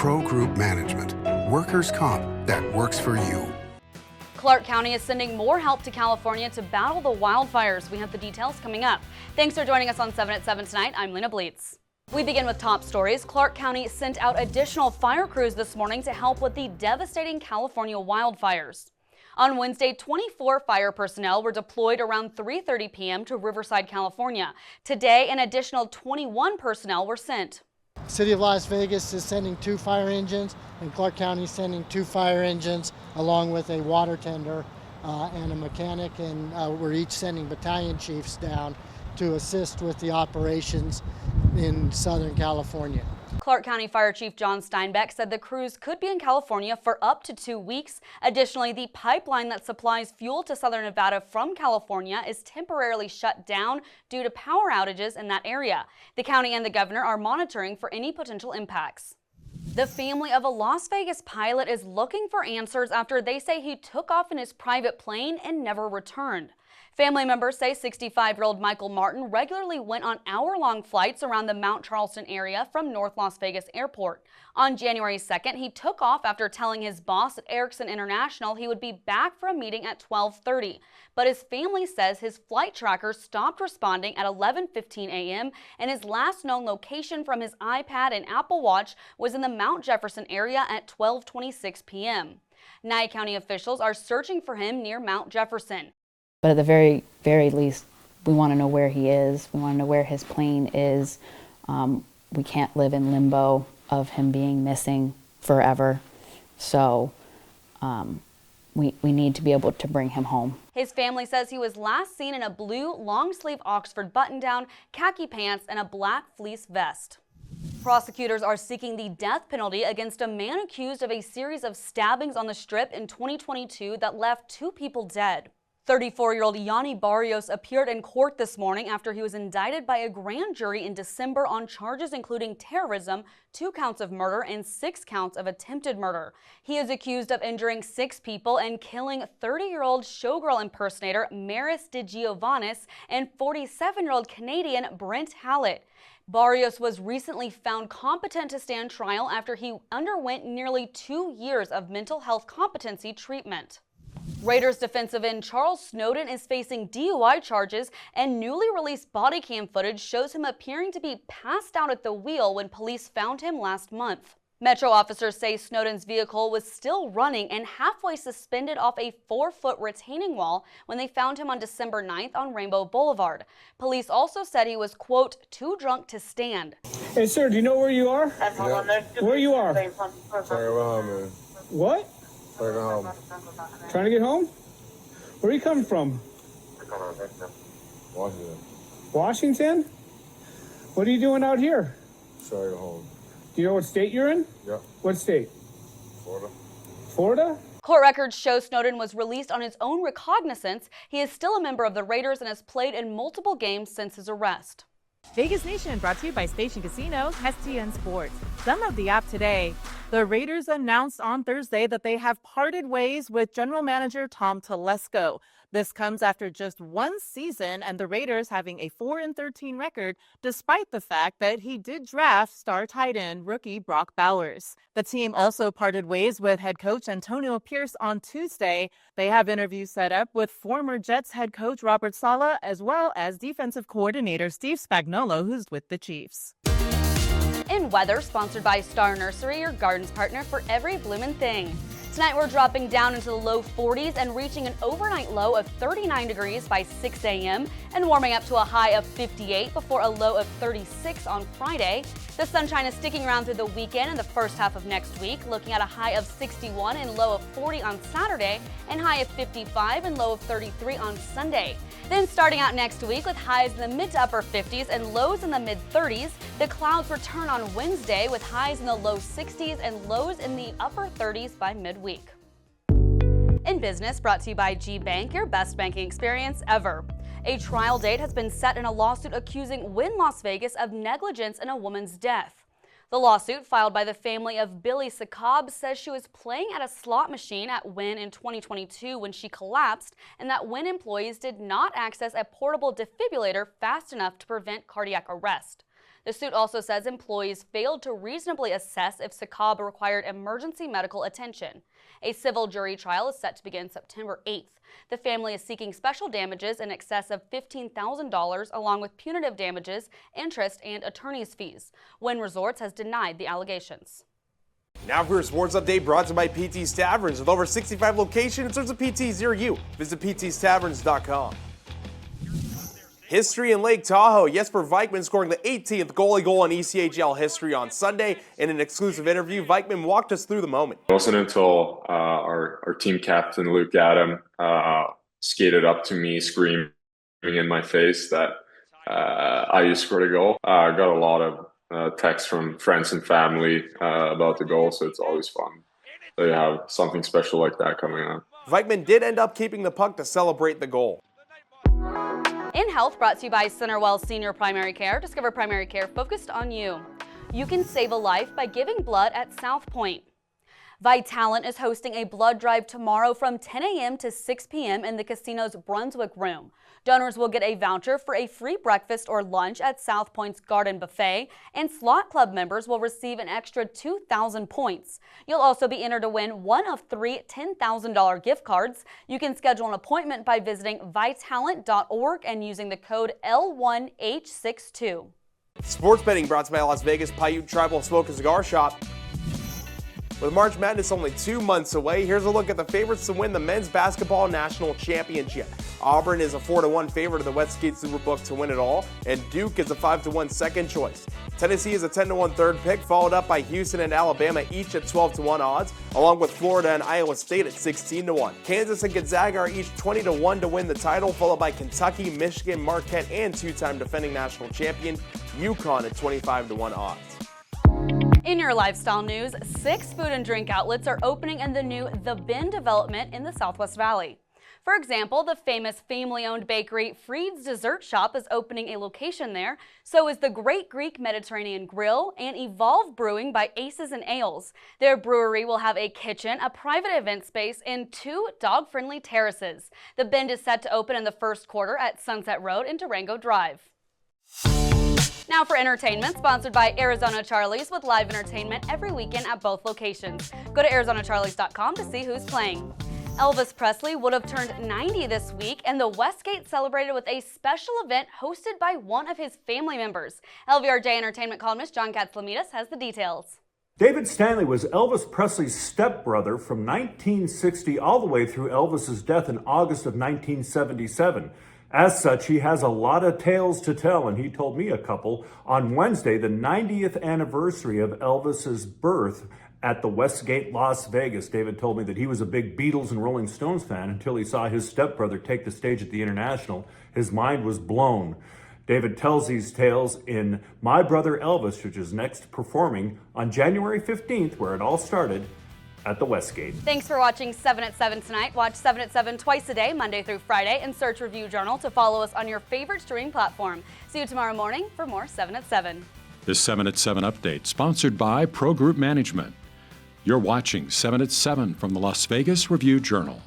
Pro Group Management. Workers' comp that works for you. Clark County is sending more help to California to battle the wildfires. We have the details coming up. Thanks for joining us on 7 at 7 tonight. I'm Lena Bleets. We begin with top stories. Clark County sent out additional fire crews this morning to help with the devastating California wildfires. On Wednesday, 24 fire personnel were deployed around 3:30 p.m. to Riverside, California. Today, an additional 21 personnel were sent. City of Las Vegas is sending 2 fire engines, and Clark County is sending 2 fire engines along with a water tender and a mechanic, and we're each sending battalion chiefs down to assist with the operations in Southern California. Clark County Fire Chief John Steinbeck said the crews could be in California for up to 2 weeks. Additionally, the pipeline that supplies fuel to Southern Nevada from California is temporarily shut down due to power outages in that area. The county and the governor are monitoring for any potential impacts. The family of a Las Vegas pilot is looking for answers after they say he took off in his private plane and never returned. Family members say 65-year-old Michael Martin regularly went on hour-long flights around the Mount Charleston area from North Las Vegas Airport. On January 2nd, he took off after telling his boss at Erickson International he would be back for a meeting at 12:30. But his family says his flight tracker stopped responding at 11:15 a.m. and his last known location from his iPad and Apple Watch was in the Mount Jefferson area at 12:26 p.m. Nye County officials are searching for him near Mount Jefferson. But at the very, very least, we want to know where he is. We want to know where his plane is. We can't live in limbo of him being missing forever. So we need to be able to bring him home. His family says he was last seen in a blue long-sleeve Oxford button-down, khaki pants, and a black fleece vest. Prosecutors are seeking the death penalty against a man accused of a series of stabbings on the Strip in 2022 that left 2 people dead. 34-year-old Yanni Barrios appeared in court this morning after he was indicted by a grand jury in December on charges including terrorism, 2 counts of murder, and 6 counts of attempted murder. He is accused of injuring 6 people and killing 30-year-old showgirl impersonator Maris DeGiovannis and 47-year-old Canadian Brent Hallett. Barrios was recently found competent to stand trial after he underwent nearly 2 years of mental health competency treatment. Raiders defensive end Charles Snowden is facing DUI charges, and newly released body cam footage shows him appearing to be passed out at the wheel when police found him last month. Metro officers say Snowden's vehicle was still running and halfway suspended off a 4-foot retaining wall when they found him on December 9th on Rainbow Boulevard. Police also said he was, quote, too drunk to stand. Hey, sir, do you know where you are? Yeah. Where you are? Sorry, man. What? Sorry, home. Trying to get home? Where are you coming from? Washington. Washington? What are you doing out here? Sorry, home. Do you know what state you're in? Yep. What state? Florida. Florida? Court records show Snowden was released on his own recognizance. He is still a member of the Raiders and has played in multiple games since his arrest. Vegas Nation brought to you by Station Casino, STN Sports. Download the app today. The Raiders announced on Thursday that they have parted ways with general manager Tom Telesco. This comes after just 1 season and the Raiders having a 4-13 record, despite the fact that he did draft star tight end rookie Brock Bowers. The team also parted ways with head coach Antonio Pierce on Tuesday. They have interviews set up with former Jets head coach Robert Saleh, as well as defensive coordinator Steve Spagnuolo, who's with the Chiefs. In weather, sponsored by Star Nursery, your garden's partner for every bloomin' thing. Tonight we're dropping down into the low 40s and reaching an overnight low of 39 degrees by 6 a.m. and warming up to a high of 58 before a low of 36 on Friday. The sunshine is sticking around through the weekend and the first half of next week, looking at a high of 61 and low of 40 on Saturday and high of 55 and low of 33 on Sunday. Then starting out next week with highs in the mid to upper 50s and lows in the mid 30s, the clouds return on Wednesday with highs in the low 60s and lows in the upper 30s by midweek. In business, brought to you by G Bank, your best banking experience ever. A trial date has been set in a lawsuit accusing Wynn Las Vegas of negligence in a woman's death. The lawsuit, filed by the family of Billy Sakab, says she was playing at a slot machine at Wynn in 2022 when she collapsed, and that Wynn employees did not access a portable defibrillator fast enough to prevent cardiac arrest. The suit also says employees failed to reasonably assess if Sakab required emergency medical attention. A civil jury trial is set to begin September 8th. The family is seeking special damages in excess of $15,000 along with punitive damages, interest, and attorney's fees. Wynn Resorts has denied the allegations. Now for your sports update brought to you by PT's Taverns. With over 65 locations, there's a PT's near you. Visit ptstaverns.com. History in Lake Tahoe. Jesper Vikman scoring the 18th goalie goal in ECHL history on Sunday. In an exclusive interview, Vikman walked us through the moment. It wasn't until our team captain, Luke Adam, skated up to me screaming in my face that I just scored a goal. I got a lot of texts from friends and family about the goal, so it's always fun to have something special like that coming up. Vikman did end up keeping the puck to celebrate the goal. In Health, brought to you by Centerwell Senior Primary Care. Discover primary care focused on you. You can save a life by giving blood at South Point. Vitalant is hosting a blood drive tomorrow from 10 a.m. to 6 p.m. in the casino's Brunswick Room. Donors will get a voucher for a free breakfast or lunch at South Point's Garden Buffet, and Slot Club members will receive an extra 2,000 points. You'll also be entered to win one of 3 $10,000 gift cards. You can schedule an appointment by visiting vitalant.org and using the code L1H62. Sports betting brought to you by Las Vegas Paiute Tribal Smoke and Cigar Shop. With March Madness only 2 months away, here's a look at the favorites to win the men's basketball national championship. Auburn is a 4-1 favorite of the Westgate Superbook to win it all, and Duke is a 5-1 second choice. Tennessee is a 10-1 third pick, followed up by Houston and Alabama, each at 12-1 odds, along with Florida and Iowa State at 16-1. Kansas and Gonzaga are each 20-1 to win the title, followed by Kentucky, Michigan, Marquette, and two-time defending national champion UConn at 25-1 odds. In your lifestyle news, 6 food and drink outlets are opening in the new The Bend development in the Southwest Valley. For example, the famous family-owned bakery Freed's Dessert Shop is opening a location there. So is the Great Greek Mediterranean Grill and Evolve Brewing by Aces and Ales. Their brewery will have a kitchen, a private event space, and 2 dog-friendly terraces. The Bend is set to open in the first quarter at Sunset Road and Durango Drive. Now for entertainment, sponsored by Arizona Charlie's with live entertainment every weekend at both locations. Go to ArizonaCharlies.com to see who's playing. Elvis Presley would have turned 90 this week, and the Westgate celebrated with a special event hosted by one of his family members. LVRJ entertainment columnist John Katzlamidas has the details. David Stanley was Elvis Presley's stepbrother from 1960 all the way through Elvis's death in August of 1977. As such, he has a lot of tales to tell, and he told me a couple. On Wednesday, the 90th anniversary of Elvis's birth at the Westgate, Las Vegas, David told me that he was a big Beatles and Rolling Stones fan until he saw his stepbrother take the stage at the International. His mind was blown. David tells these tales in My Brother Elvis, which is next performing on January 15th, where it all started, at the Westgate. Thanks for watching 7 at 7 tonight. Watch 7 at 7 twice a day, Monday through Friday, and search Review Journal to follow us on your favorite streaming platform. See you tomorrow morning for more 7 at 7. This 7 at 7 update, sponsored by Pro Group Management. You're watching 7 at 7 from the Las Vegas Review Journal.